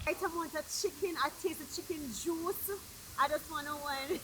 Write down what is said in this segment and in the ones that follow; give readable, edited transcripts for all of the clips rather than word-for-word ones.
Right amount of chicken. I taste the chicken juice. I just want to one.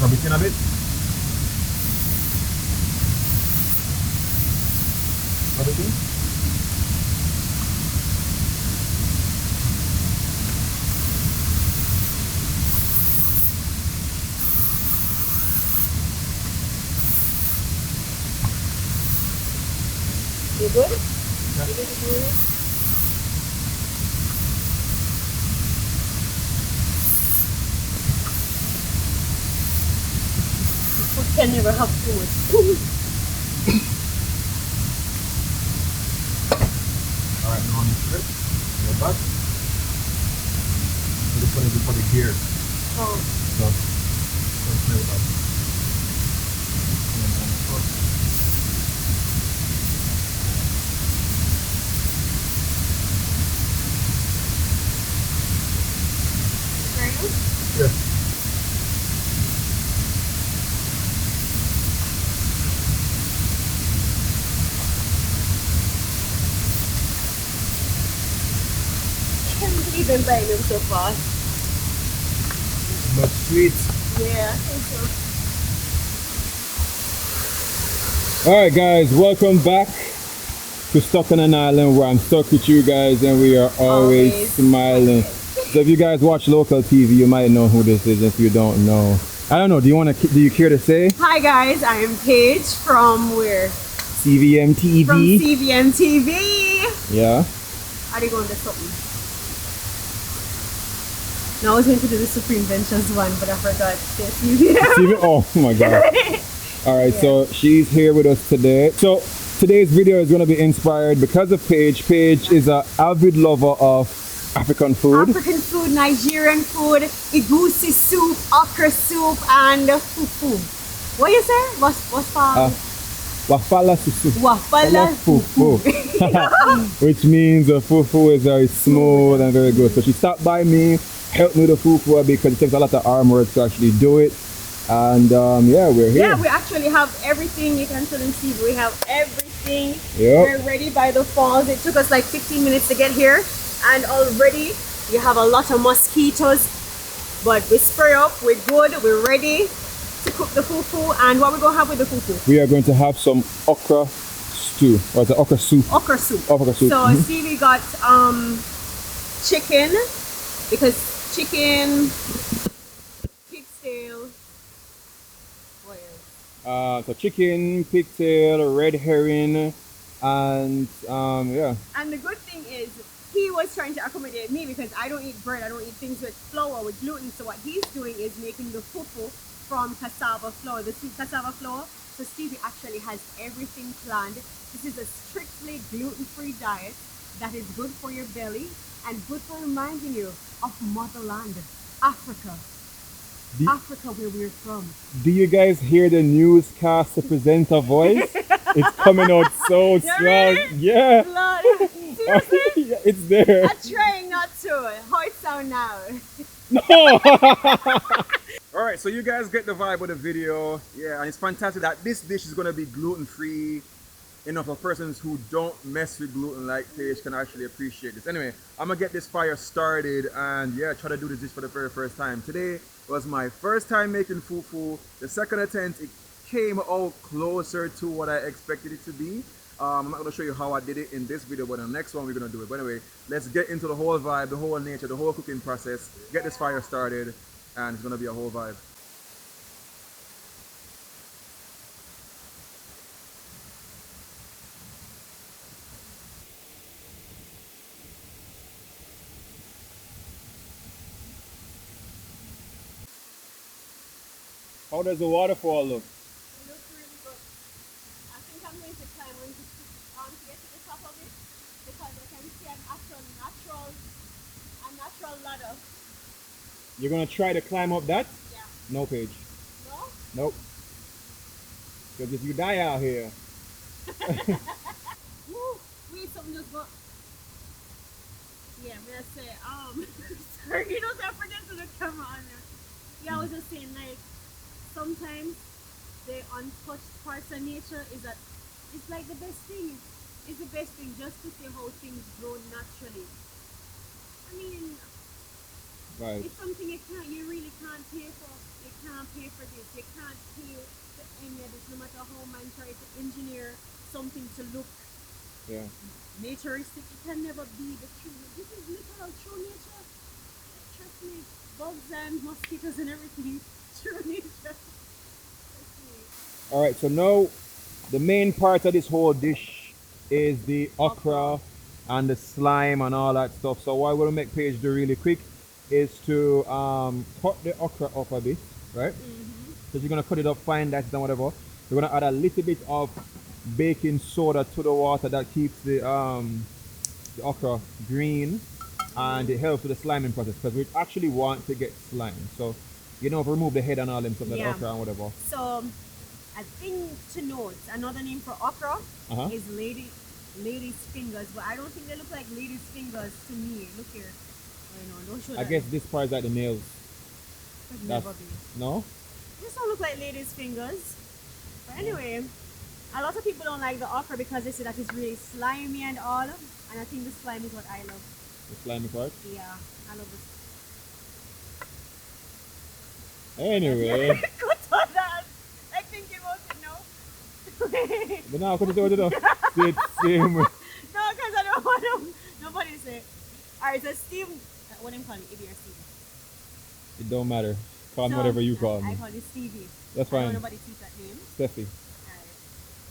Rub it in a bit. Rub it in. You good? Yeah. You good? Food can never have too much food. Alright, now on the strip. Go back. So this one is for the gear. Oh. So play with that. And then on the front. Ready? Yes. Can't believe I'm buying them so fast. But sweet. Yeah, I think so. Alright guys, welcome back to Stuck on an Island where I'm stuck with you guys and we are always smiling. So if you guys watch local TV, you might know who this is. If you don't know, I don't know, do you care to say? Hi guys, I am Paige from where? CVM TV. From CVM TV. Yeah. How do you go into something? No, I was going to do the Supreme Ventures one, but I forgot. CVM, oh my god. Alright, so she's here with us today. So today's video is going to be inspired because of Paige. Paige is an avid lover of African food. African food, Nigerian food, igusi soup, okra soup, and fufu. What you say? What's Wafala susu. Wafala fufu. Which means the fufu is very smooth and very good. So she stopped by me, helped me with the fufu because it takes a lot of arm work to actually do it. And yeah, we're here. Yeah, we actually have everything. You can tell and see we have everything. Yep. We're ready by the falls. It took us like 15 minutes to get here. And already you have a lot of mosquitoes. But we spray up, we're good, we're ready to cook the fufu. And what we're going to have with the fufu? We are going to have some okra stew. Or is it okra soup? Okra soup. Okra soup. So see, we got chicken, because chicken, pigtail, what else? So chicken, pigtail, red herring, and yeah. And the good thing is, he was trying to accommodate me because I don't eat bread, I don't eat things with flour, with gluten. So what he's doing is making the fufu from cassava flour, the sweet cassava flour. So Stevie actually has everything planned. This is a strictly gluten-free diet that is good for your belly and good for reminding you of motherland, Africa. Africa, where we're from. Do you guys hear the newscaster presenter voice? It's coming out so strong. Yeah. Blood. Seriously? Yeah, it's there. I'm trying not to. How it sound now? No. Alright, so you guys get the vibe of the video. Yeah, and it's fantastic that this dish is going to be gluten-free enough for persons who don't mess with gluten like Paige can actually appreciate this. Anyway, I'm going to get this fire started and yeah, try to do this dish for the very first time. Today was my first time making fufu. The second attempt, it came out closer to what I expected it to be. I'm not going to show you how I did it in this video, but in the next one we're going to do it. But anyway, let's get into the whole vibe, the whole nature, the whole cooking process, get this fire started, and it's going to be a whole vibe. How does the waterfall look? It looks really good. I think I'm going to climb on to get to the top of it because I can see I'm a natural ladder. You're gonna try to climb up that? Yeah. No, Paige. No? Nope. Because if you die out here, Woo! Wait, something just got. Yeah, I'm gonna say, sorry, you know, I forget to the camera on there. Yeah, I was just saying, like, sometimes the untouched parts of nature is that it's like the best thing. It's the best thing just to see how things grow naturally. I mean, right? it's something you really can't pay for. You can't pay for this. You can't pay for any of this, no matter how man tries to engineer something to look Yeah. naturistic. It can never be the true. This is literal true nature. Trust me, bugs and mosquitoes and everything. True nature. Trust me. All right. So now the main part of this whole dish is the okra Okra. and the slime and all that stuff. So what we're gonna make Paige do really quick is to cut the okra up a bit, right? So you're gonna cut it up fine, that's done, whatever. We're gonna add a little bit of baking soda to the water that keeps the okra green, and it helps with the sliming process because we actually want to get slime. So remove the head and all them stuff like Yeah. okra and whatever. So, a thing to note, another name for okra Uh-huh. is lady's fingers, but I don't think they look like lady's fingers to me. Look here. Oh, no, don't show I that. guess this part is like the nails. Could That's, never be. no? This don't look like lady's fingers. But anyway, a lot of people don't like the okra because they say that it's really slimy and all. And I think the slime is what I love. The slimy part. Yeah, I love this. Anyway. Cut on that. I think about it now. But now, what you do? Same. No, because I don't want nobody to say. Alright, so Steve, what do you call it? If you're Steve. It don't matter. Call me So, whatever you call I me. call you Stevie. That's I don't fine. want nobody to teach that name. Steffi. Alright.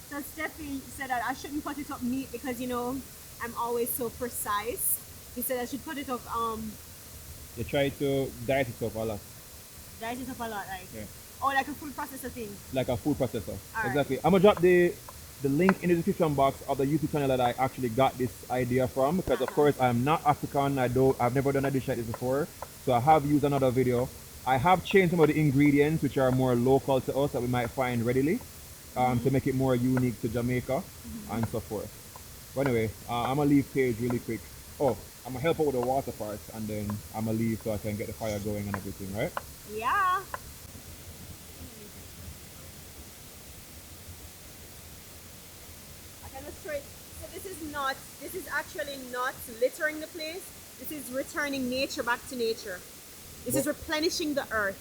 So Steffi said that I shouldn't cut it up neat because I'm always so precise. He said I should cut it up You try to dice it up a lot. dice it up a lot, like Yeah. like a food processor thing. Like a food processor. Alright. Exactly. I'm gonna drop the link in the description box of the YouTube channel that I actually got this idea from, because of course I'm not African. I've never done a dish like this before. So I have used another video. I have changed some of the ingredients which are more local to us that we might find readily, to make it more unique to Jamaica and so forth. But anyway, I'm gonna leave Paige really quick. Oh, I'm gonna help her with the water parts, and then I'm gonna leave so I can get the fire going and everything, right? Yeah. I can illustrate. So this is actually not littering the place. This is returning nature back to nature. This is replenishing the earth.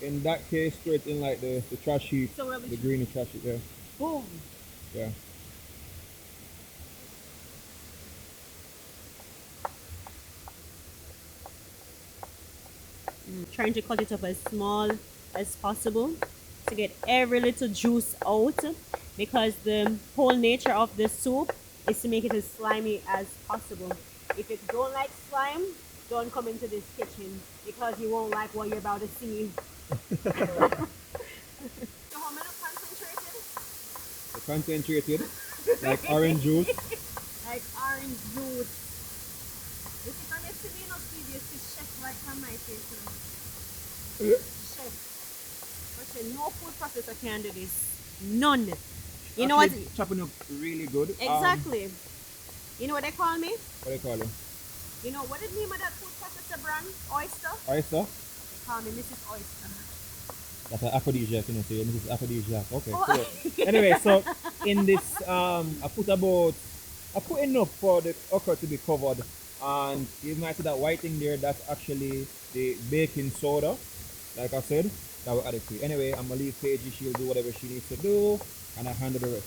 In that case, straight in like the trash heap, So rubbish. the green trash heap, yeah. Boom. Yeah. Trying to cut it up as small as possible to get every little juice out, because the whole nature of the soup is to make it as slimy as possible. If you don't like slime, don't come into this kitchen because you won't like what you're about to see. So how many concentrated? The concentrated, like orange juice. Like orange juice. This is from yesterday, no previous to chef right from my face. Chef. But no food processor can do this. None. You know what? Actually, chopping up really good. Exactly. You know what they call me? What do they call it? You know what is the name of that food processor brand? Oyster? Oyster? They call me Mrs. Oyster. That's an aphrodisiac, so this is aphrodisiac. Okay, Oh. cool. Anyway, so in this, I put enough for the okra to be covered, and you might see that white thing there, that's actually the baking soda, like I said, that will add it to. Anyway, I'm gonna leave Paige, she'll do whatever she needs to do, and I handle the rest.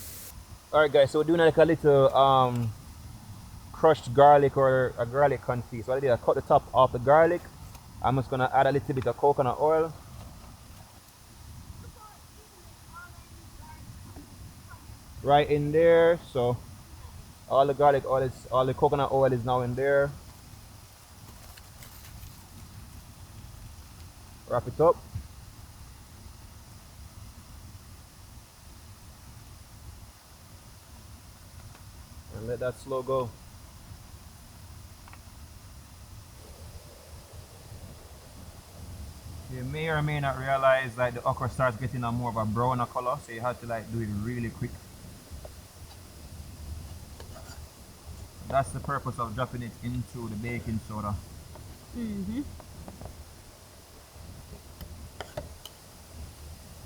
Alright guys, so we're doing like a little crushed garlic or a garlic confit. So what I did, I cut the top off the garlic. I'm just gonna add a little bit of coconut oil. Right in there, so all the garlic oil all the coconut oil is now in there. Wrap it up. And let that slow go. You may or may not realize like the okra starts getting a more of a browner color, so you have to like do it really quick. That's the purpose of dropping it into the baking soda.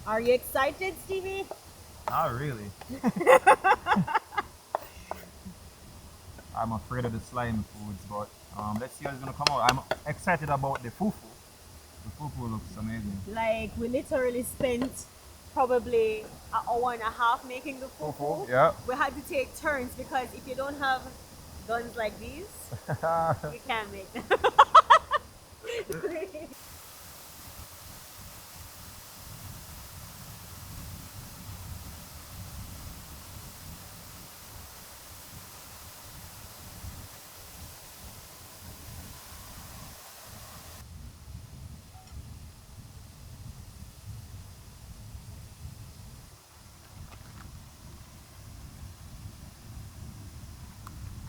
Are you excited, Stevie? Not really. I'm afraid of the slime foods, but let's see how it's gonna come out. I'm excited about the fufu. The fufu looks amazing. Like, we literally spent probably an hour and a half making the fufu. Yeah. We had to take turns because if you don't have guns like these, you can't make them.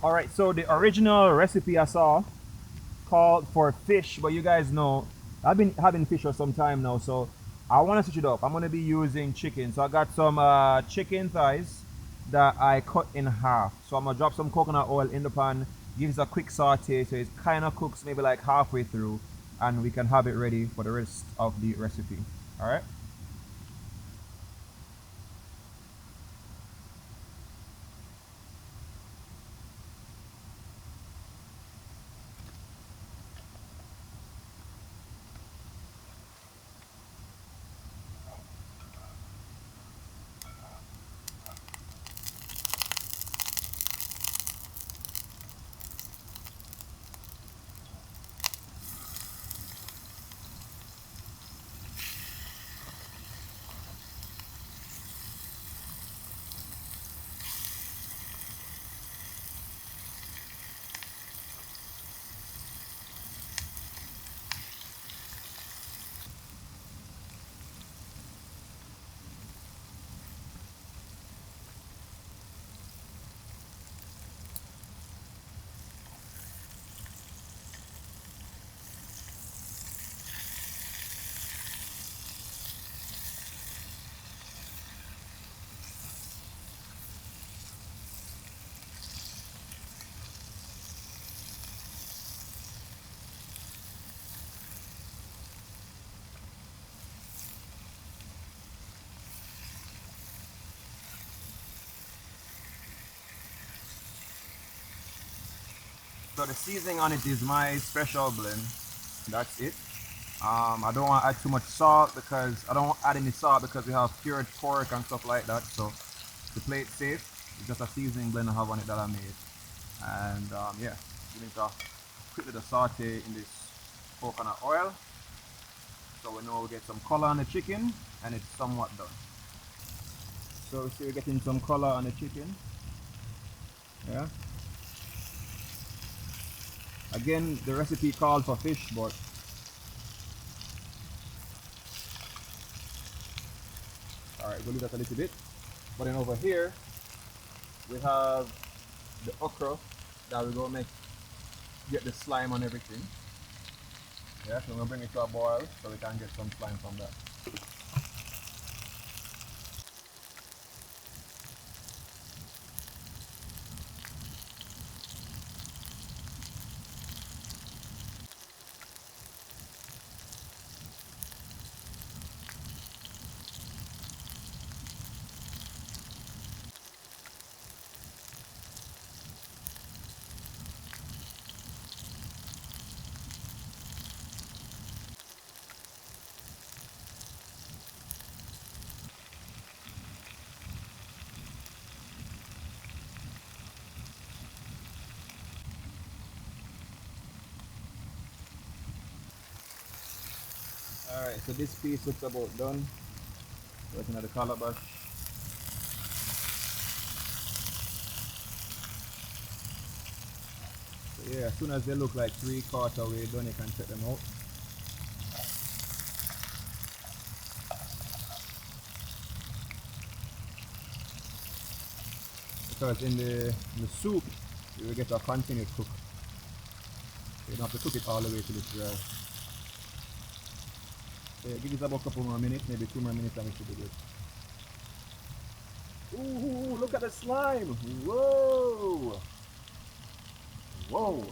All right, so the original recipe I saw called for fish, but you guys know I've been having fish for some time now, so I want to switch it up. I'm going to be using chicken. So I got some chicken thighs that I cut in half. So I'm going to drop some coconut oil in the pan, gives a quick saute, so it kind of cooks maybe like halfway through, and we can have it ready for the rest of the recipe. All right. So the seasoning on it is my special blend. That's it. I don't want to add too much salt because I don't add any salt because we have cured pork and stuff like that. So to play it safe, it's just a seasoning blend I have on it that I made. And yeah, we need to quickly the saute in this coconut oil. So we know we get some color on the chicken and it's somewhat done. So we see we're getting some color on the chicken. Yeah. Again, the recipe called for fish, but alright, we'll leave that a little bit. But then over here, we have the okra that we're going to get the slime on everything. Yeah, so we're going to bring it to a boil so we can get some slime from that. Alright, so this piece looks about done. Working at the calabash. So yeah, as soon as they look like 3/4 way done, you can check them out. Because in the soup, you will get a continued cook. You don't have to cook it all the way till it's dry. Yeah, give it about a couple more minutes, maybe 2 more minutes, and it should be good. Ooh, look at the slime! Whoa! Whoa!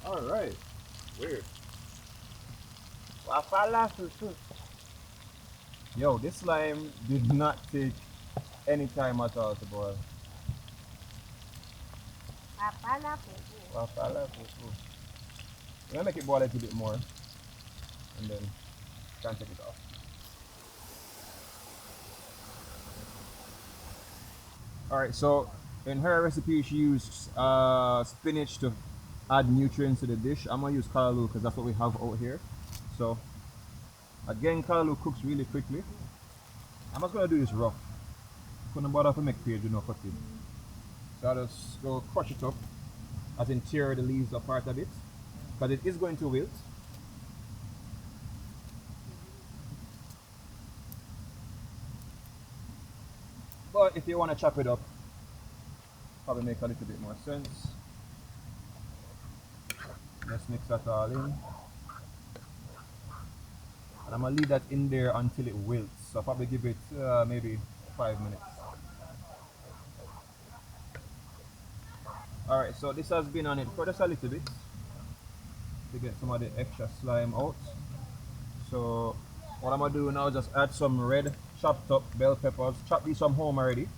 Alright. Weird. Yo, this slime did not take any time at all to boil. Wafala fufu. We're gonna make it boil a little bit more and then can take it off. Alright, so in her recipe she used spinach to add nutrients to the dish. I'm gonna use callaloo because that's what we have out here. So again, callaloo cooks really quickly. I'm just gonna do this rough. Couldn't bother to make page, you know, cut it. So I'll just go crush it up, as in tear the leaves apart a bit, because it is going to wilt. But if you want to chop it up, probably make a little bit more sense. Let's mix that all in. And I'm gonna leave that in there until it wilts. So I'll probably give it maybe 5 minutes. Alright, so this has been on it for just a little bit to get some of the extra slime out. So what I'm gonna do now is just add some red chopped up bell peppers. Chop these from home already.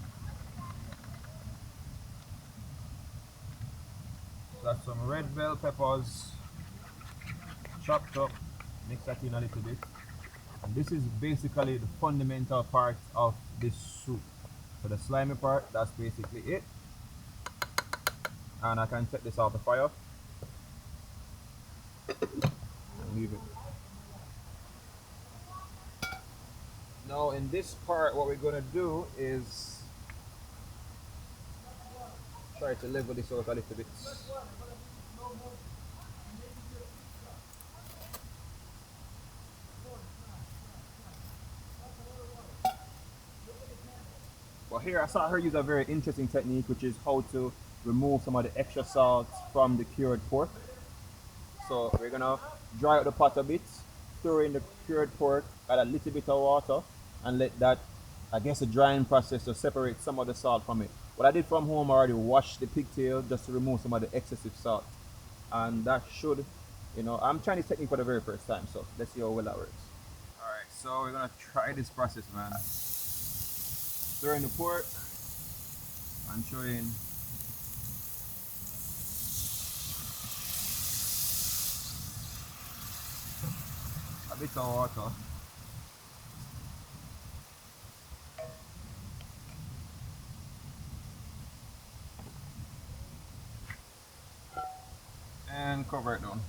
So that's some red bell peppers chopped up. Mix that in a little bit. And this is basically the fundamental part of this soup. So the slimy part, that's basically it. And I can take this off the fire and leave it. Now in this part, what we're gonna do is try to level this out a little bit. Well, here I saw her use a very interesting technique, which is how to remove some of the extra salt from the cured pork. So we're gonna dry out the pot a bit, throw in the cured pork, add a little bit of water, and let that, I guess, the drying process to separate some of the salt from it. What I did from home, I already washed the pigtail just to remove some of the excessive salt, and that should, you know, I'm trying this technique for the very first time, so let's see how well that works. All right, so we're gonna try this process, man. Stir in the pork and throw in a bit of water. And cover it down.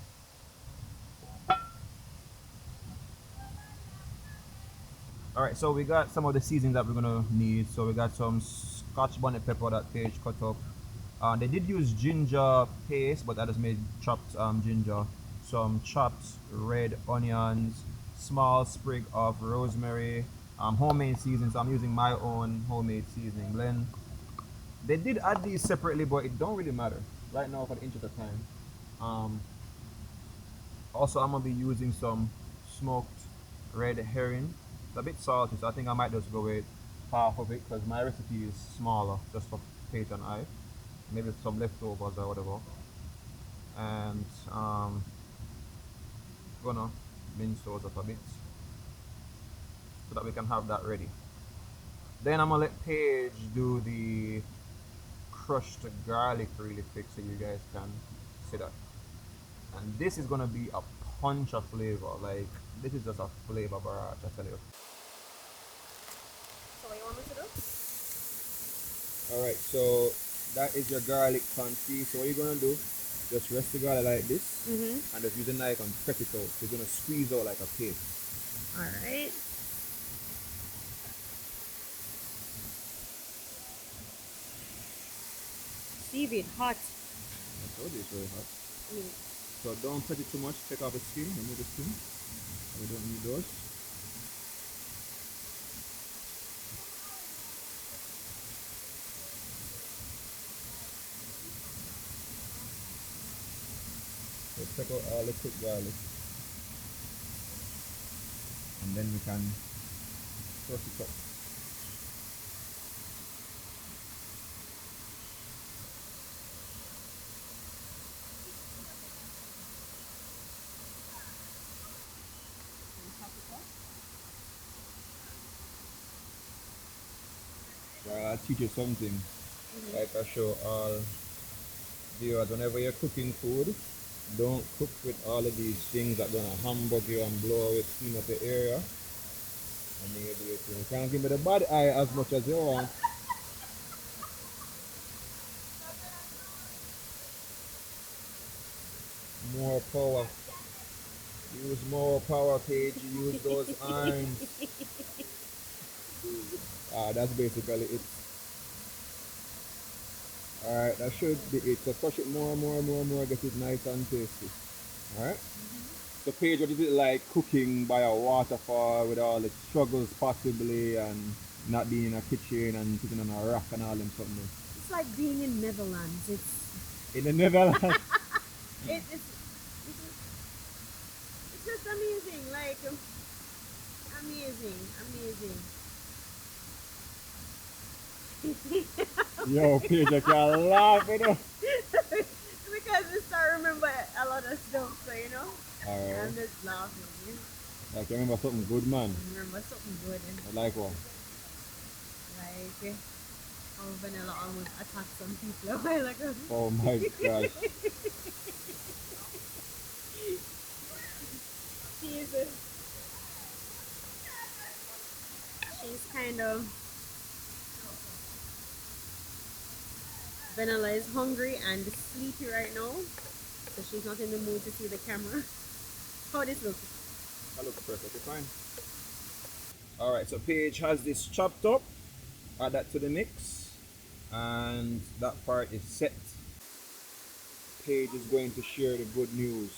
Alright, so we got some of the seasonings that we're gonna need. So we got some scotch bonnet pepper that Paige cut up. They did use ginger paste, but I just made chopped ginger. Some chopped red onions, small sprig of rosemary, homemade seasoning. So I'm using my own homemade seasoning blend. They did add these separately, but it don't really matter right now for the interest of time. Also, I'm gonna be using some smoked red herring. It's a bit salty, so I think I might just go with half of it because my recipe is smaller, just for Paige and I. Maybe some leftovers or whatever. And gonna mince those up a bit so that we can have that ready. Then I'm gonna let Paige do the crushed garlic really quick so you guys can see that. And this is gonna be a punch of flavor. Like, this is just a flavor barrage, I tell you. So what you want me to do? Alright, so that is your garlic confit. So what you're gonna do, just rest the garlic like this, and just use a knife and press it out. So it's gonna squeeze out like a paste. Alright. Seaweed, hot. I told you it's very hot. Mm. So don't touch it too much. Take off the skin, remove the skin. We don't need those. So check out all the cooked garlic. and then we can toss it up. Well, I'll teach you something. Like I show all viewers, whenever you're cooking food, don't cook with all of these things that gonna hamburg you and blow away, clean up the area. And then you do it. You can't give me the bad eye as much as you want. More power. Use more power, Paige. Use those arms. That's basically it. Alright, that should be it. So crush it more, get it nice and tasty. Alright? So Paige, what is it like cooking by a waterfall with all the struggles possibly and not being in a kitchen and sitting on a rock and all them something? It's like being in Netherlands. It's in the Netherlands. it's just amazing, like amazing. Yo, Paige, I can't laugh, you know. Because I start remember a lot of stuff, so you know. Alright. I'm just laughing. Like you remember something good, man. Remember something good. Like what? Like how Vanilla almost attacked some people a while ago. Oh my gosh. She's kind of Vanilla is hungry and sleepy right now, so she's not in the mood to see the camera. How this look? That looks perfectly fine. Alright, so Paige has this chopped up. Add that to the mix. And that part is set. Paige is going to share the good news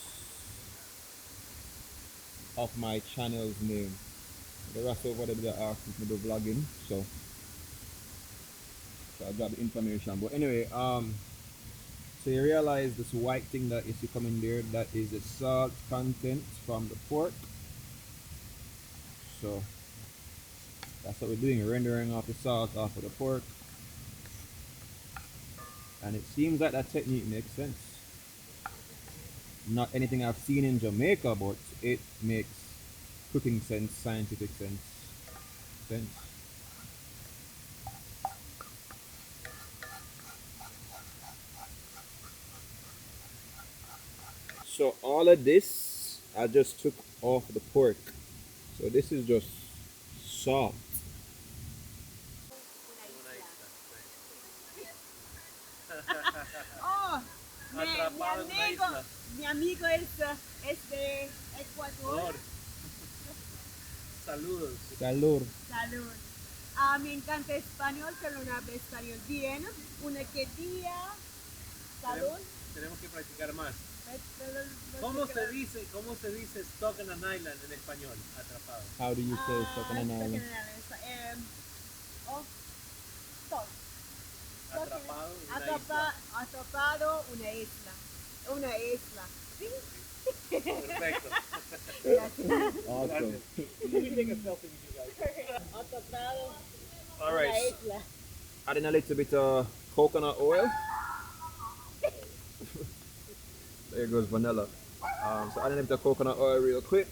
of my channel's name. The rest over there they asked me to do vlogging, so I'll drop the information. But anyway, so you realize this white thing that you see coming there, that is the salt content from the pork. So that's what we're doing, rendering off the salt off of the pork. And it seems like that technique makes sense. Not anything I've seen in Jamaica, but it makes cooking sense, scientific sense. So all of this I just took off the pork. So this is just salt. Oh, mi amigo es de Ecuador. Saludos. Salud. Salud. Me encanta español, pero no hablo español bien. Una que día. Salud. Tenemos que practicar más. ¿Cómo se dice stuck in an island en español? Atrapado. How do you say stuck in an island? Stuck. Atrapado en una isla. Atrapado una isla. Una isla. ¿Sí? Perfecto. Awesome. Let me take a selfie with you guys. Atrapado All una right. isla. Adding a little bit of coconut oil. There goes vanilla. So adding a bit of coconut oil real quick.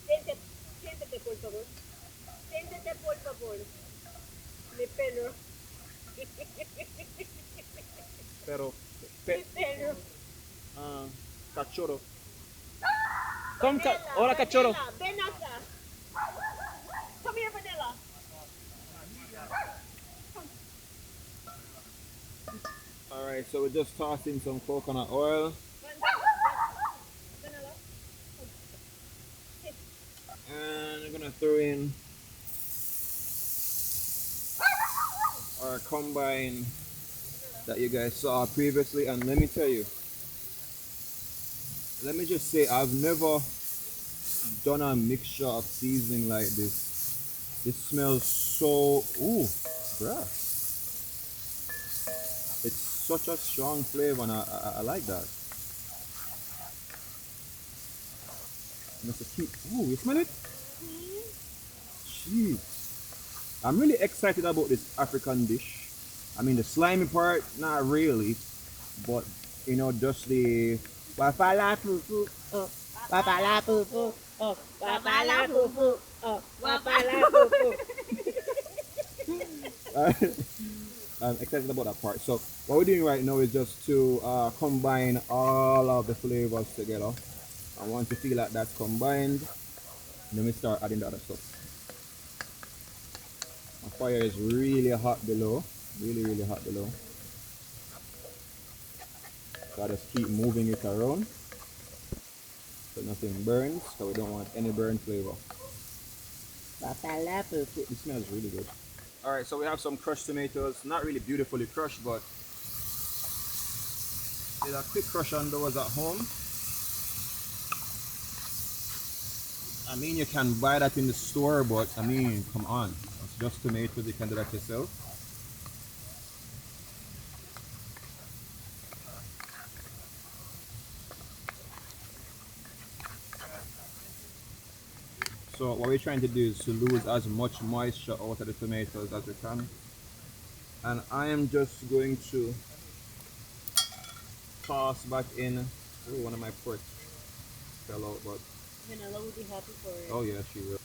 Siéntate, por favor. Siéntate, por favor. Le pelo. Pero, Pelo. cachorro. Hola, cachorro. Ven acá. Come here, Vanilla. Alright, so we're just tossing some coconut oil. Vanilla. And we're gonna throw in our combine that you guys saw previously. And let me tell you, let me just say, I've never done a mixture of seasoning like this. This smells so, ooh, bruh. It's such a strong flavor, and I like that. Must keep. Ooh, you smell it? Jeez. I'm really excited about this African dish. I mean, the slimy part, not really, but you know, just the wafala fufu, wafala fufu, wafala fufu, wafala fufu. I'm excited about that part. So what we're doing right now is just to combine all of the flavors together. And once you feel like that's combined, then we start adding the other stuff. My fire is really hot below, really hot below. So I just keep moving it around so nothing burns, so we don't want any burn flavor. It smells really good. Alright, so we have some crushed tomatoes, not really beautifully crushed, but did a quick crush on those at home. I mean, you can buy that in the store, but I mean, come on, it's just tomatoes, you can do that yourself. So what we're trying to do is to lose as much moisture out of the tomatoes as we can. And I am just going to toss back in. Oh, one of my forks fell out, but Vanilla would be happy for it. oh yeah, she will.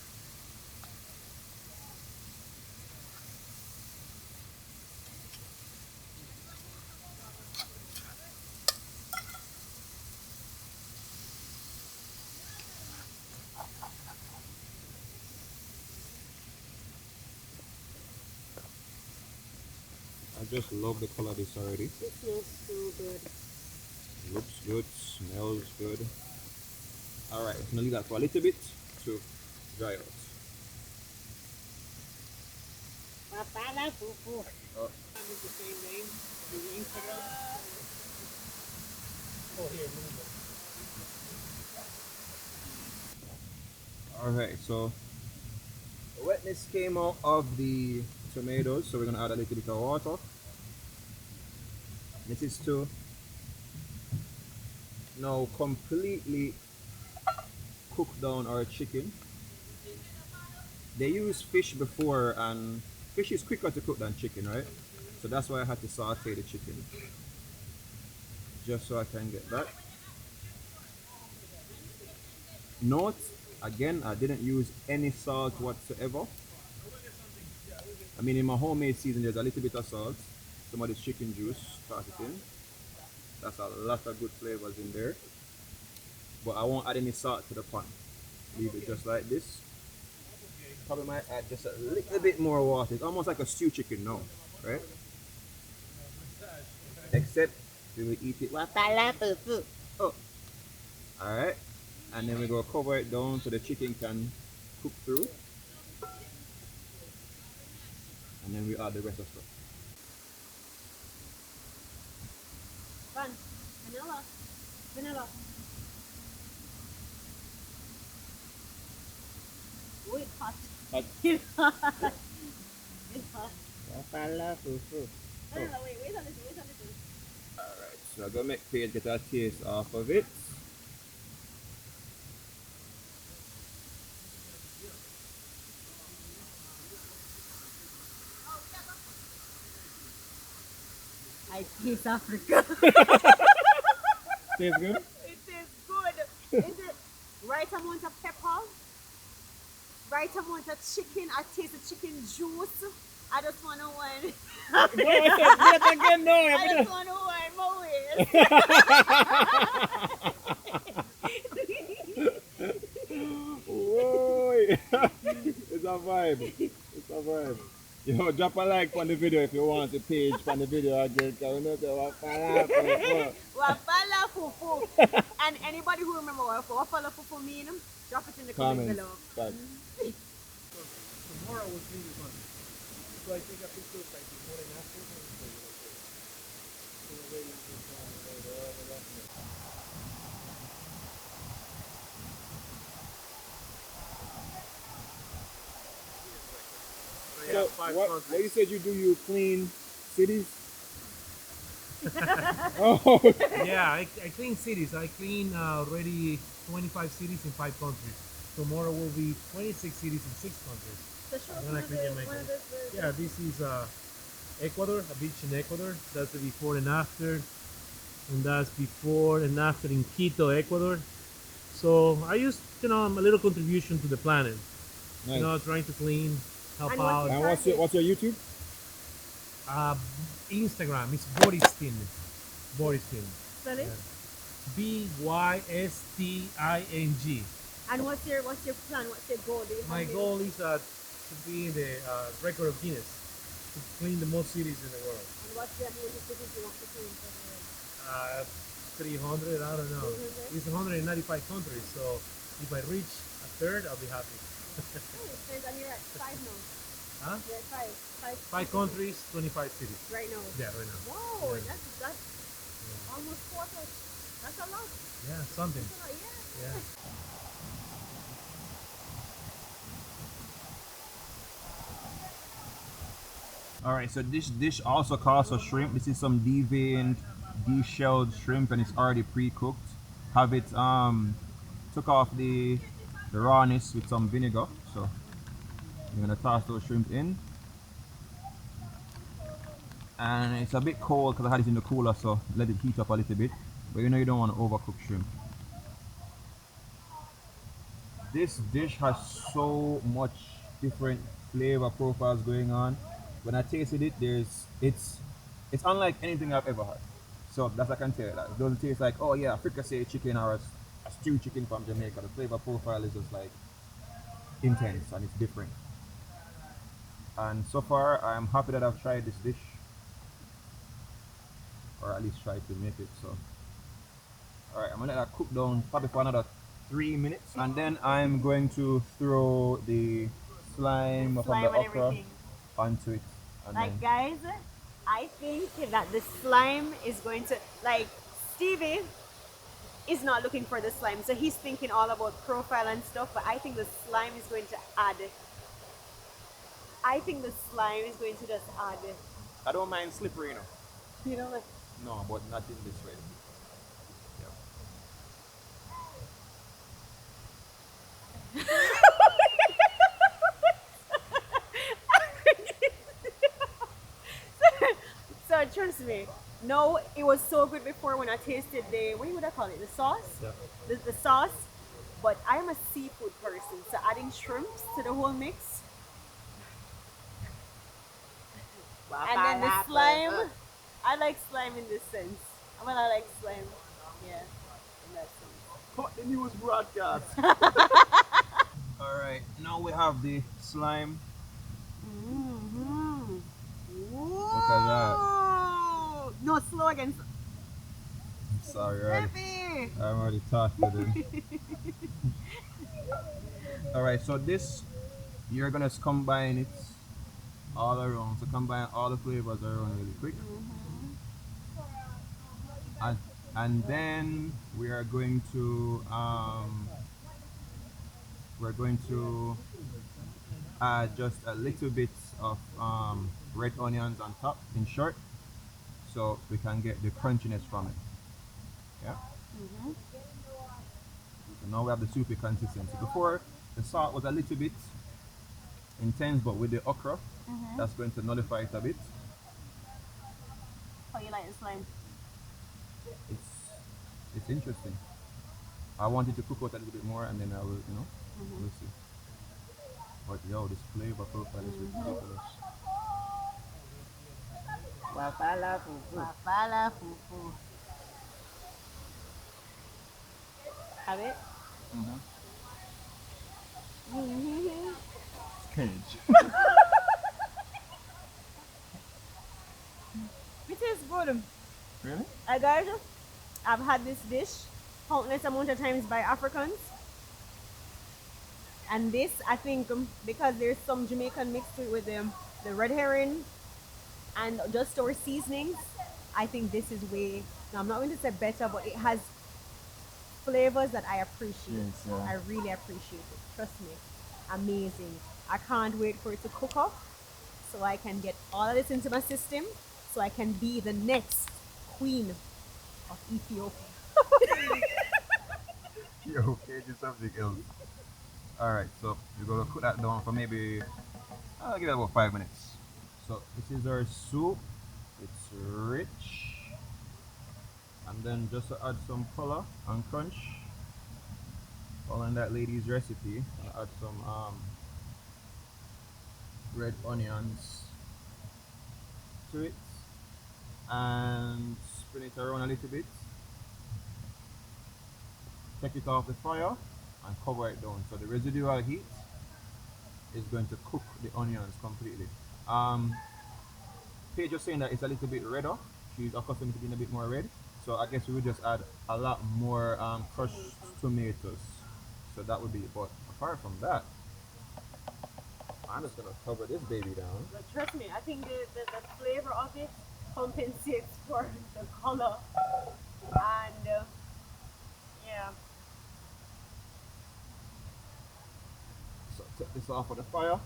I just love the color of this already. It smells so good. Looks good, smells good. Alright, I'm gonna leave that for a little bit to dry out. Wafala fufu. Oh. Is the same name? The Instagram? Oh, here, Alright, so the wetness came out of the tomatoes, so we're gonna add a little bit of water. This is to now completely cook down our chicken. They use fish before, and fish is quicker to cook than chicken, right? So that's why I had to saute the chicken, just so I can get that. Note, again, I didn't use any salt whatsoever. I mean, in my homemade season, there's a little bit of salt, some of this chicken juice, toss it in. That's a lot of good flavors in there. But I won't add any salt to the pan. Leave it just like this. Probably might add just a little bit more water. It's almost like a stew chicken now, right? Except we will eat it. Oh. Alright. And then we go cover it down so the chicken can cook through. And then we add the rest of stuff. Fun. Vanilla. Vanilla. Oh, it's hot. Hot. It's hot. It's hot. Wafala fufu. Vanilla, wait on this. Alright, so I'm gonna make Paige get a taste off of it. I taste Africa. Tastes good? It tastes good. Is it right amount of pepper? Right amount of chicken? I taste the chicken juice. I just want to wine. Again, no. I just want to wine my waist. Whoa. It's a vibe. It's a vibe. Yo, drop a like on the video if you want the page on the video again. Wafala fufu. And anybody who remember what wafala fufu mean, drop it in the comments below. Tomorrow was really fun. So I take a picture like before and after. So what you said you do, you clean cities? Oh, Yeah, I clean cities. I clean already 25 cities in 5 countries. Tomorrow will be 26 cities in 6 countries. So show us Then I clean Jamaica. Yeah, this is Ecuador, a beach in Ecuador. That's the before and after. And that's before and after in Quito, Ecuador. So I use, a little contribution to the planet. nice. Trying to clean, help And what's out. And what's your YouTube? Uh, Instagram is Boristin. Boristin. Spell it. Bysting. And what's your plan? What's your goal? Do you My have it? goal is to be in the record of Guinness, to clean the most cities in the world. And what's the amount of cities you want to clean for the world? 300, I don't know. 300? It's 195 countries, so if I reach a third, I'll be happy. And you're at 5 now. Huh? You're at 5. 5 countries, 25 cities. Right now. Yeah, right now. Wow, Yeah. that's almost quarter. That's a lot. Yeah, something. That's a lot, yeah. Yeah. All right, so this dish also calls for shrimp. This is some deveined, deshelled shrimp, and it's already pre-cooked. Have it took off the rawness with some vinegar. So I'm gonna toss those shrimp in, and it's a bit cold because I had it in the cooler, so let it heat up a little bit. But you don't want to overcook shrimp. This dish has so much different flavor profiles going on. When I tasted it, it's unlike anything I've ever had. So that's I can tell you that. It doesn't taste like, oh yeah, fricassee chicken or a stewed chicken from Jamaica. The flavor profile is just like intense and it's different. And so far I'm happy that I've tried this dish. Or at least tried to make it. So alright, I'm gonna let that cook down probably for another 3 minutes. And then I'm going to throw the slime from the Slime and okra everything. onto it. And Like, then, guys, I think that the slime is going to, like, Stevie is not looking for the slime, so he's thinking all about profile and stuff, but I think the slime is going to add. I think the slime is going to just add. I don't mind slippery, you know. You know, like, No, but not in this way. so trust me. No, it was so good before when I tasted the, what would I call it? The sauce? Yeah. The sauce. But I'm a seafood person, so adding shrimps to the whole mix. And then the slime. I like slime in this sense. Well, I like slime. Yeah, in that sense. Cut the news broadcast. Alright, now we have the slime. Mm-hmm. Look at that. No, slow again. Sorry, already. Heavy. I'm already touched it. Alright, so this, you're gonna combine it all around. So combine all the flavors around really quick. And then we are going to add just a little bit of red onions on top in short, so we can get the crunchiness from it. Yeah. So now we have the soupy consistency. Before, the salt was a little bit intense, but with the okra, that's going to nullify it a bit. How you like the slime? It's interesting. I want it to cook out a little bit more, and then I will, we'll see. But yo, this flavor profile is ridiculous. Wafala fufu. Wafala fufu. Have it? Cage. It tastes good. Really? Guys, I've had this dish countless amount of times by Africans. And this, I think, because there's some Jamaican mixed with the red herring and just our seasonings, I think this is way, now I'm not going to say better, but it has flavors that I appreciate. Yes, yeah. I really appreciate it. Trust me. Amazing. I can't wait for it to cook up so I can get all of this into my system so I can be the next queen of Ethiopia. Okay, just something else. Alright, so we're gonna cook that down for maybe, I'll give it about 5 minutes. So this is our soup. It's rich. And then just to add some color and crunch, following that lady's recipe, I add some red onions to it and spin it around a little bit. Take it off the fire and cover it down. So the residual heat is going to cook the onions completely. Paige was saying that it's a little bit redder. She's accustomed to being a bit more red. So I guess we would just add a lot more crushed tomatoes. So that would be it. But apart from that, I'm just gonna cover this baby down. But trust me, I think the flavor of it compensates for the color. And yeah. So take this off of the fire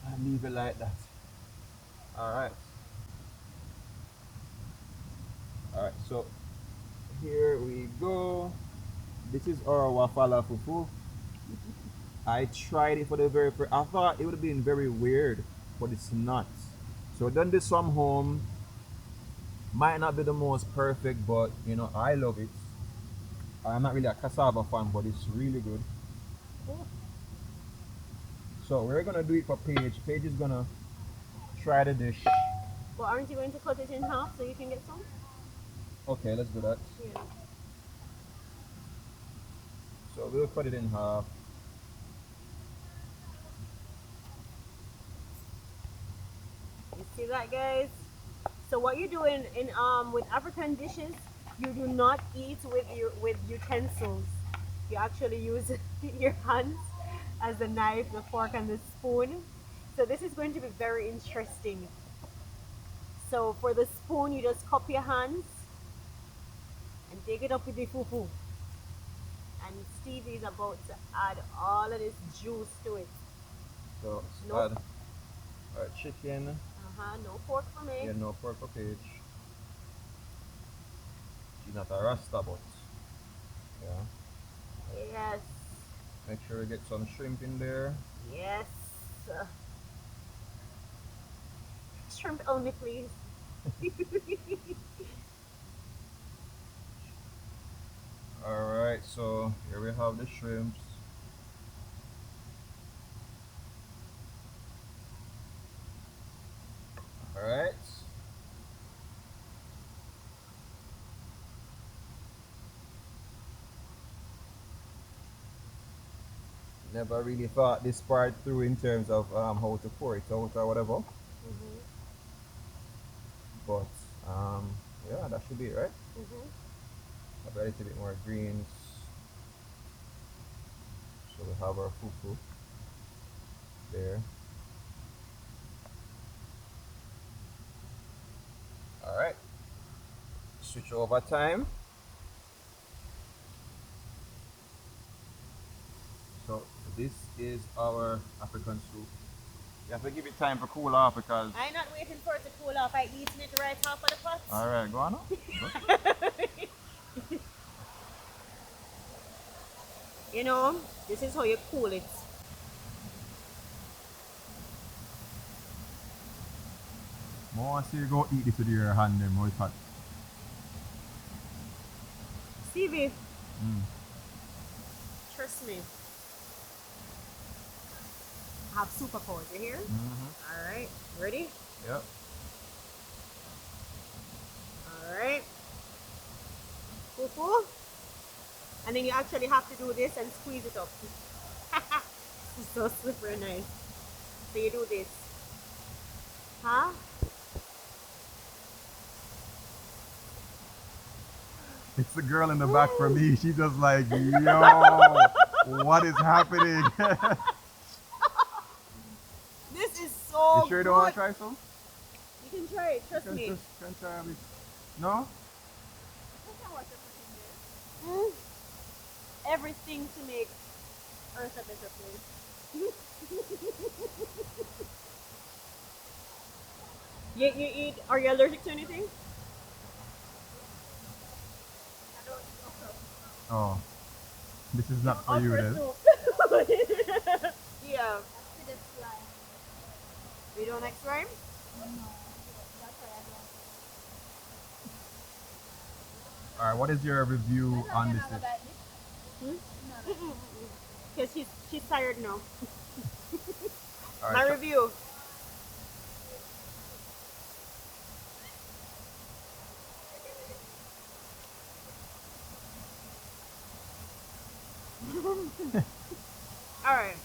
and leave it like that. Alright. Alright, so here we go. This is our wafala fufu. I tried it for the very first. I thought it would have been very weird, but it's not. So done this from home. Might not be the most perfect, but you know I love it. I'm not really a cassava fan, but it's really good. So we're gonna do it for Paige. Paige is gonna try the dish. But aren't you going to cut it in half so you can get some? Okay, let's do that. Yeah. So we'll cut it in half. You see that, guys? So what you're doing in with African dishes, you do not eat with utensils. You actually use your hands as the knife, the fork, and the spoon. So this is going to be very interesting. So for the spoon, you just cup your hands and dig it up with the fufu. And Stevie is about to add all of this juice to it. So Nope. add our chicken. No pork for me. Yeah, no pork for Paige. She's not a Rasta, but yeah. Yes. Make sure we get some shrimp in there. Yes. Shrimp only, please. Alright, so here we have the shrimps. Alright. Never really thought this part through in terms of how to pour it out or whatever. But yeah, that should be it, right? Have a little bit more greens. So we have our fufu there. Alright. Switch over time. So this is our African soup. You have to give it time to cool off because I'm not waiting for it to cool off. I eating it right off of the pot. alright, go on now. You know, this is how you cool it. I want to see you go eat this with your hand then more hot. Stevie, trust me. I have superpowers. You hear? Alright, ready? Yep. Alright. Fufu. And then you actually have to do this and squeeze it up. It's so super nice. So you do this. Huh? It's the girl in the back for me. She's just like, yo, what is happening? This is so You sure you good. don't want to try some? You can try it, trust me. Can try a bit. No? Everything to make Earth a better place. You eat? Are you allergic to anything? Oh, this is It's not for you okra then. soup. Yeah. You don't like slime? Alright, what is your review on this dish? Because she's tired now. My Alright, review. All right.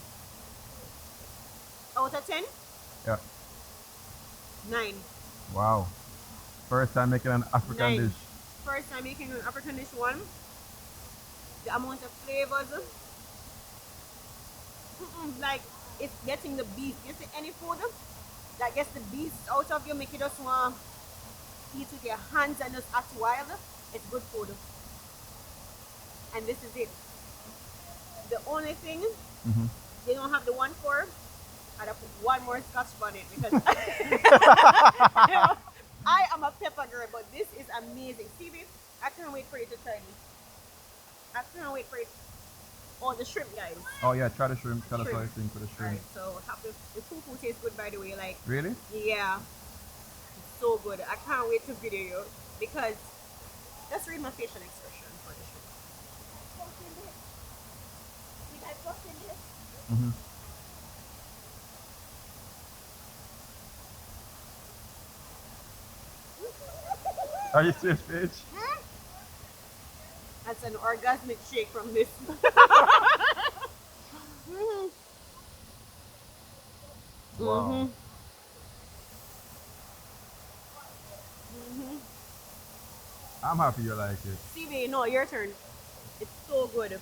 Out of 10, yeah. 9. Wow. First time making an African 9. dish. First time making an African dish one. The amount of flavors, like it's getting the beast. You see any food that gets the beast out of you, make you just want to eat with your hands and just act wild. It's good food. And this is it. The only thing Mm-hmm. they don't have the one for, I'd have put one more scotch bonnet because I am a pepper girl, but this is amazing. Stevie, I can't wait for you to try this. I can't wait for it. Oh, the shrimp, guys. Oh yeah, try the shrimp. Tell us Shrimp. how you think for the shrimp. Alright, so have the fufu tastes good, by the way. Like, Really? yeah, it's so good. I can't wait to video you because let's read my facial expression for the shrimp. Mm-hmm. Are you serious, bitch? That's an orgasmic shake from this. Wow. I'm happy you like it. Stevie, no, your turn. It's so good.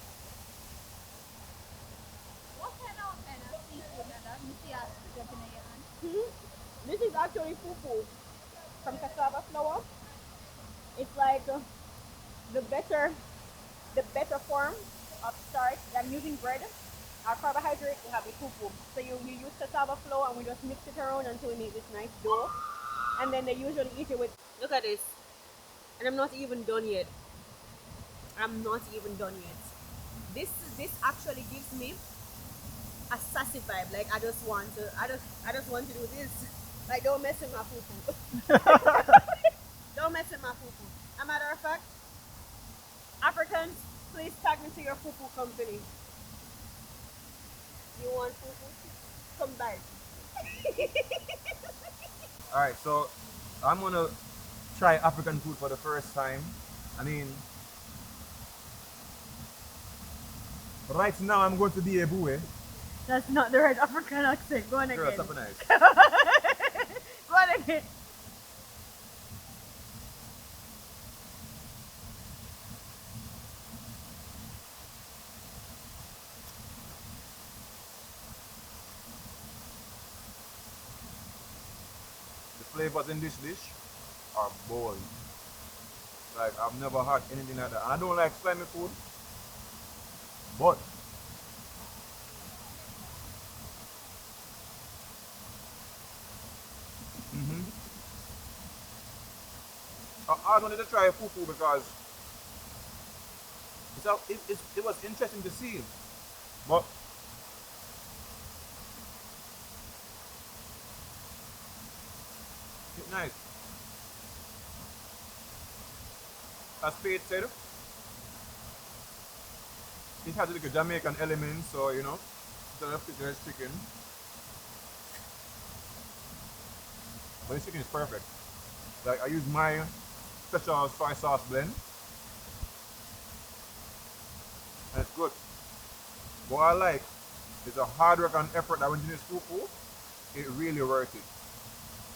This is actually fufu from cassava flour. It's like the better the better form of starch than using bread or carbohydrate. You have the fufu. So you use cassava flour and we just mix it around until we make this nice dough. And then they usually eat it with, look at this. And I'm not even done yet. I'm not even done yet. This actually gives me a sassy vibe. Like I just want to do this. Like don't mess with my fufu. Don't mess with my fufu. A matter of fact, Africans, please tag me to your fufu company. You want fufu? Come back. Alright, so I'm gonna try African food for the first time. I mean, right now I'm going to be a boy. That's not the right African accent. Go on Girl, again. stop it nice. Go on again. The flavors in this dish are bold. Like I've never had anything like that. I don't like slimy food, but I wanted to try fufu because it was interesting to see, but it's nice. As Pete said, it has like a Jamaican element, so you know, instead of there's chicken, but the chicken is perfect. Like I use my special soy sauce blend, and it's good. What I like is the hard work and effort that went into this fufu. It really worth it.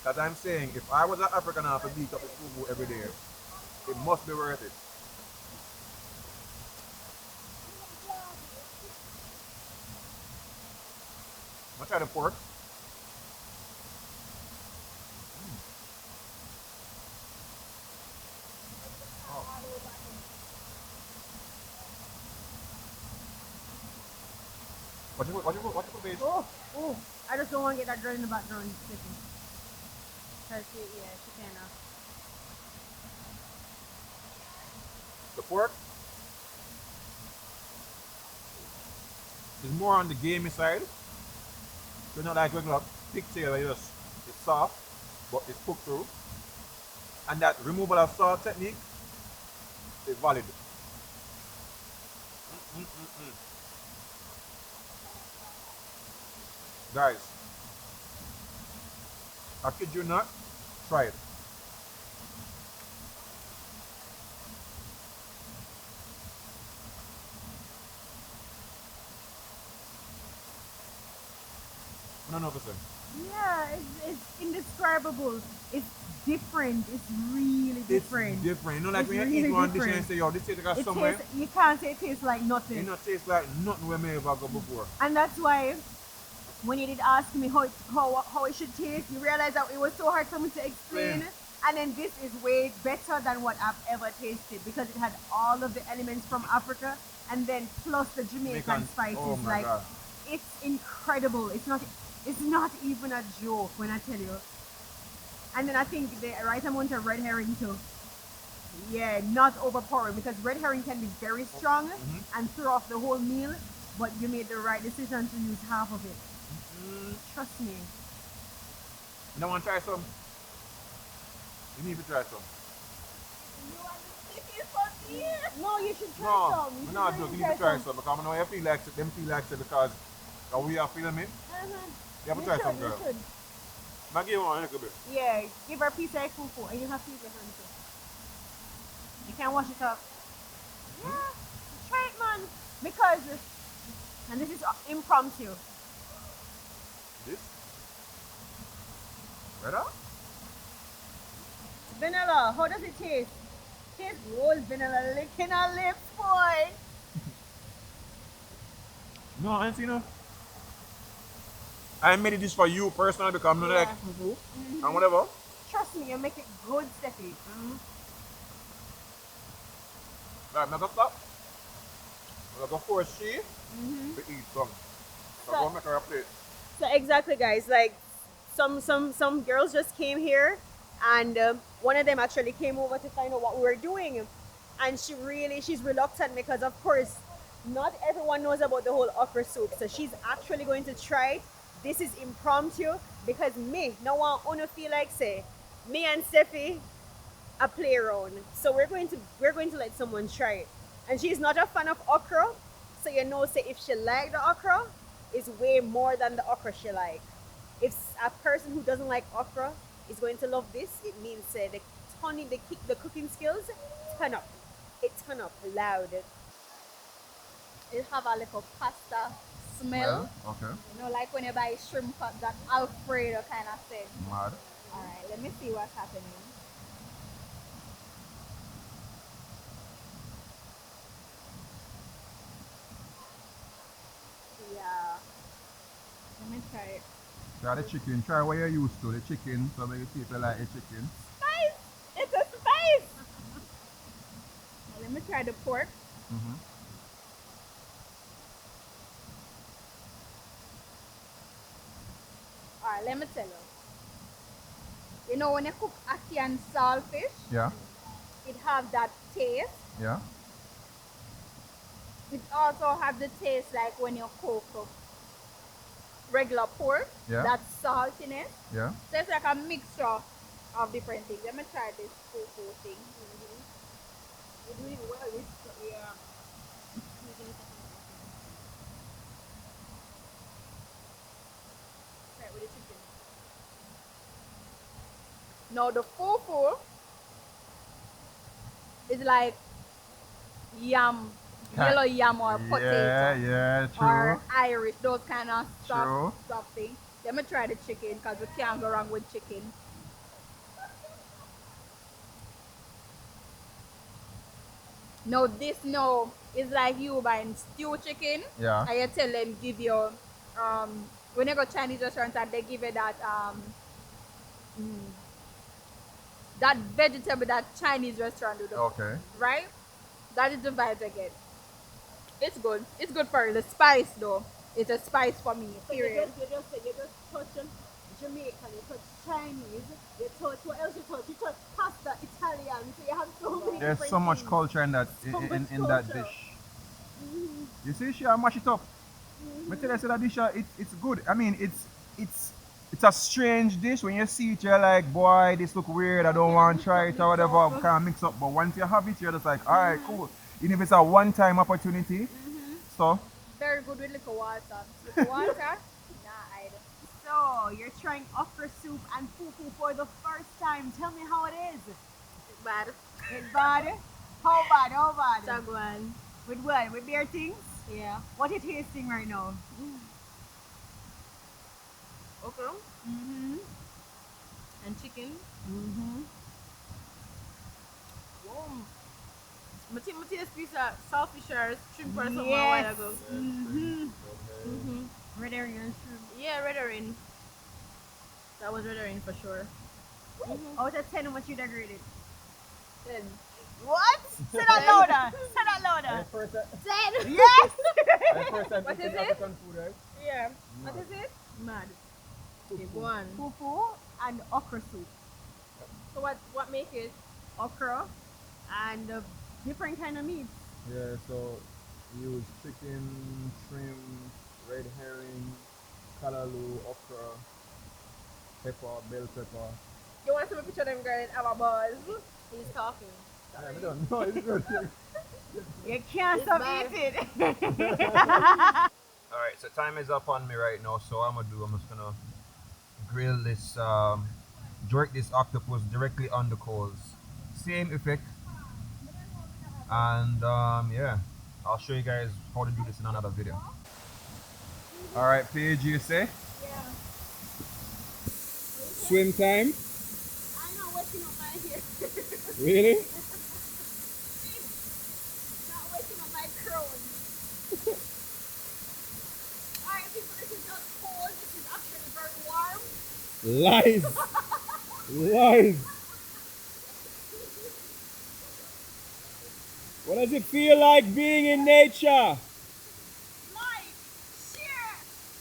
That I'm saying, if I was an African, I have to beat up this fufu every day. It must be worth it. I'll try the pork. Watch your food, babe. Oh, oh. I just don't want to get that girl in the background. Because yeah, she kind of. The pork is more on the gamey side. So not like regular pigtail, it's soft, but it's cooked through. And that removal of salt technique is valid. Guys, I kid you not, try it. No, percent. Yeah, it's indescribable. It's different. It's really different. It's different. You know, like It's when you eat really one dish and different. say, yo, this tastes like It somewhere. tastes, you can't say it tastes like It nothing. not taste like nothing we may ever go before. And that's why when you did ask me how it should taste, you realize that it was so hard for me to explain. And then this is way better than what I've ever tasted because it had all of the elements from Africa and then plus the Jamaican spices. Oh my God. It's incredible. It's not even a joke when I tell you. And then I think the right amount of red herring too. Yeah, not overpowering because red herring can be very strong and throw off the whole meal, but you made the right decision to use half of it. Trust me. You don't want to try some? You need to try some. No, you should try No, some. You no, should you really need to try some because I know you feel like it, them feel like it because how we are feeling it. You have to try some, girl. You should. I'll give you one a little bit. Yeah, give her a piece of fufu and you have to eat the hand too. You can't wash it up. Yeah, try it, man. Because, and this is impromptu. This? Better? Vanilla, how does it taste? Tastes good, vanilla licking our lips, boy. No, I ain't seen no. I made this for you personally because I'm not like fufu and whatever. Trust me, you make it good, Steffi. Right, now go stop. I'm gonna go force she to eat some. So go make her a plate. So exactly, guys. Like some girls just came here, and one of them actually came over to find out what we were doing, and she's reluctant because of course not everyone knows about the whole okra soup. So she's actually going to try it. This is impromptu because me, no one wanna feel like say me and Steffi a play around. So we're going to let someone try it. And she's not a fan of okra, so you know say if she like the okra, it's way more than the okra she like. If a person who doesn't like okra is going to love this, it means the cooking skills turn up. It turn up loud. It have a little pasta smell. Well, okay. You know, like when you buy shrimp that Alfredo kind of thing. Mad. Alright, let me see what's happening. Yeah. Let me try it. Try the chicken. Try what you're used to. The chicken. So maybe people like the chicken. Spice! It's a spice! Let me try the pork. Alright, let me tell you. You know when you cook ackee and saltfish, Yeah. it have that taste. Yeah. It also have the taste like when you cook regular pork. Yeah. That saltiness. Yeah. So it's like a mixture of different things. Let me try this fufu thing. You're doing well with try it with the chicken. Now the fufu is like yam, yellow yam or potato. Yeah, true. Or Irish, those kind of True. stuff thing. Let me try the chicken because we can't go wrong with chicken. Now this now is like you buying stew chicken. Yeah. And you tell them give you when you go Chinese restaurants and they give you that that vegetable that Chinese restaurant do. Okay. Right? That is the vibe I get. It's good. It's good for the spice though. It's a spice for me. Period. You just touch them. Jamaican, you touch Chinese, you touch what else you touch? You touch pasta, Italian. So you have so many There's different so much things. culture in that So much in that culture. dish. You see, she mash it up. I tell you, say that dish, it's good. I mean, it's a strange dish. When you see it, you're like, boy, this look weird. I don't want to try it or whatever. Kind of mix up. But once you have it, you're just like, all right, cool. Even if it's a one-time opportunity, so. Very good with little water. Little water? Nah, I don't. So, you're trying okra soup and fufu for the first time. Tell me how it is. It's bad. It's bad? How bad? How bad? Sagwan. With what? With their things? Yeah. What are you tasting right now? Okra. And chicken. Whoa. My taste piece of saltfish or shrimp or something a while ago. Red herring and shrimp. Yeah, red herring. That was red herring for sure. Out of 10, how much you'd rate it? 10. What? Say that louder. Say that louder. 10. Yes. What is it? Food, right? Yeah. What is it? Mad. Okay, go on. Fufu and okra soup. So what make it? Okra and different kind of meat. Yeah, so use chicken, shrimp, red herring, callaloo, okra, pepper, bell pepper. You want to see a picture of them girl in our bars? He's talking. I don't know, it's good. You can't stop eating. Alright, so time is up on me right now, so I'm just gonna grill this, jerk this octopus directly on the coals. Same effect. And yeah, I'll show you guys how to do this in another video. Alright, Paige, you say? Yeah. Swim time? I'm not waking up my hair. Really? Not waking up my crown. Alright, people, this is not cold. This is actually very warm. Lies! Lies! What does it feel like being in nature? Like, share,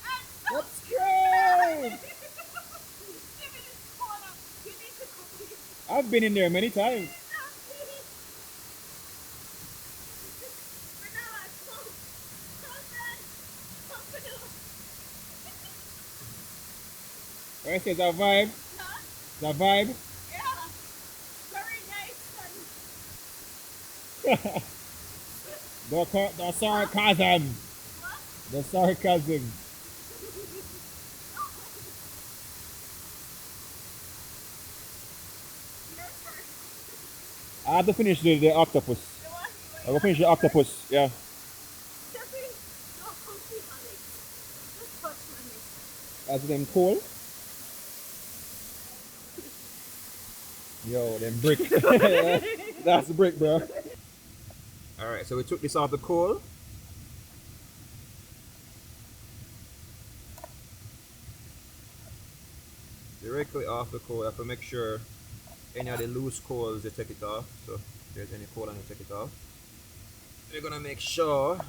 and Subscribe! Give me this corner. You need to come here. I've been in there many times. Where says a vibe? The vibe? Yeah, very nice. The sarcasm. The sarcasm. I have to finish the octopus. I will finish the octopus, yeah. As them cool. Yo, them brick. That's the brick, bro. Alright, so we took this off the coal. Directly off the coal. I have to make sure any of the loose coals, you take it off. So if there's any coal, and you take it off. We're gonna make sure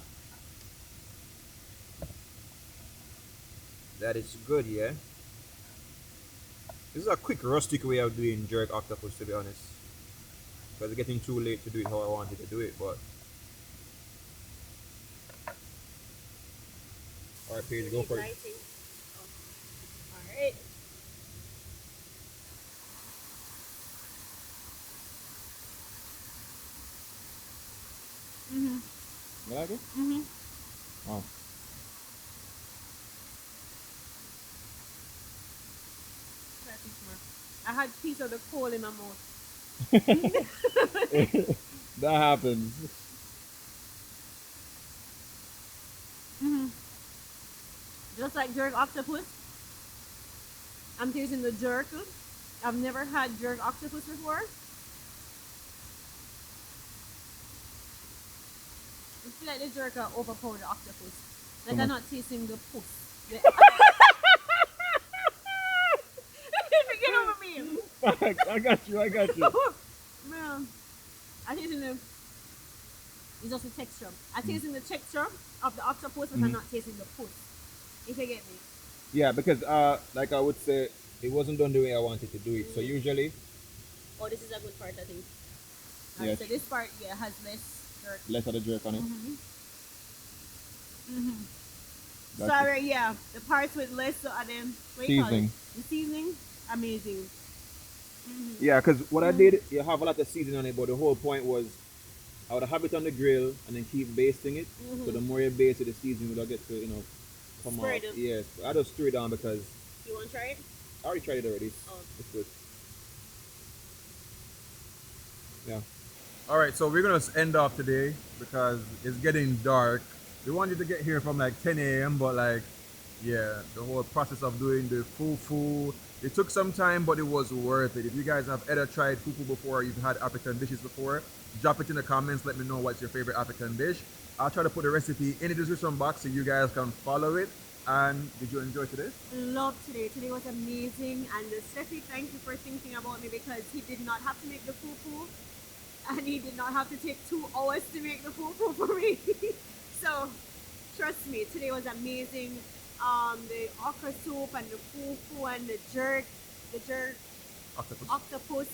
that it's good, yeah. This is a quick rustic way of doing jerk octopus, to be honest. Because it's getting too late to do it how I wanted to do it, but. Alright, Paige, go for it. Alright. You like it? Oh. I had a piece of the coal in my mouth. That happens. Just like jerk octopus. I'm tasting the jerk. I've never had jerk octopus before. I feel like the jerk are overpowered the octopus. Like I'm not tasting the puss. Get over me. I got you. Man, I tasting the. It's just the texture. I'm tasting the texture of the octopus, but I'm not tasting the puss. If you get me. Yeah, because like I would say, it wasn't done the way I wanted to do it. So usually, Oh, this is a good part, I think. yeah, Alright, so this part, yeah, has less dirt. less of the jerk on it. That's it. Sorry, yeah, the parts with less of them, what do you call it? Seasoning. The seasoning, amazing. Yeah, because what I did, you have a lot of seasoning on it, but the whole point was I would have it on the grill and then keep basting it. So the more you baste it, the seasoning would get to, come Spread out. it. Yes, I just stir it down because You want to try it? I already tried it already. Oh. It's good. Yeah. All right, so we're gonna end off today because it's getting dark. We wanted to get here from like 10 a.m., but like, yeah, the whole process of doing the fufu, it took some time, but it was worth it. If you guys have ever tried fufu before, you've had African dishes before, drop it in the comments. Let me know what's your favorite African dish. I'll try to put the recipe in the description box so you guys can follow it. And did you enjoy today? Love today. Today was amazing. And Steffi, thank you for thinking about me because he did not have to make the fufu. And he did not have to take 2 hours to make the fufu for me. So, trust me, today was amazing. The okra soup and the fufu and the octopus,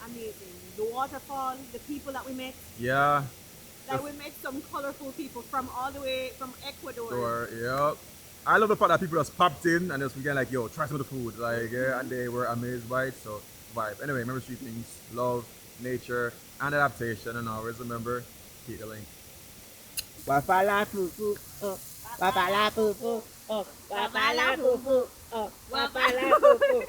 amazing. The waterfall, the people that we met. Yeah. Like we met some colorful people from all the way from Ecuador. Sure, yep. I love the fact that people just popped in and just began like, yo, try some of the food. Like, yeah, and they were amazed by it. So, vibe. Anyway, remember 3 things: love, nature, and adaptation. And always remember, keep the link. Wafala fufu, wafala fufu, wafala fufu, wafala fufu.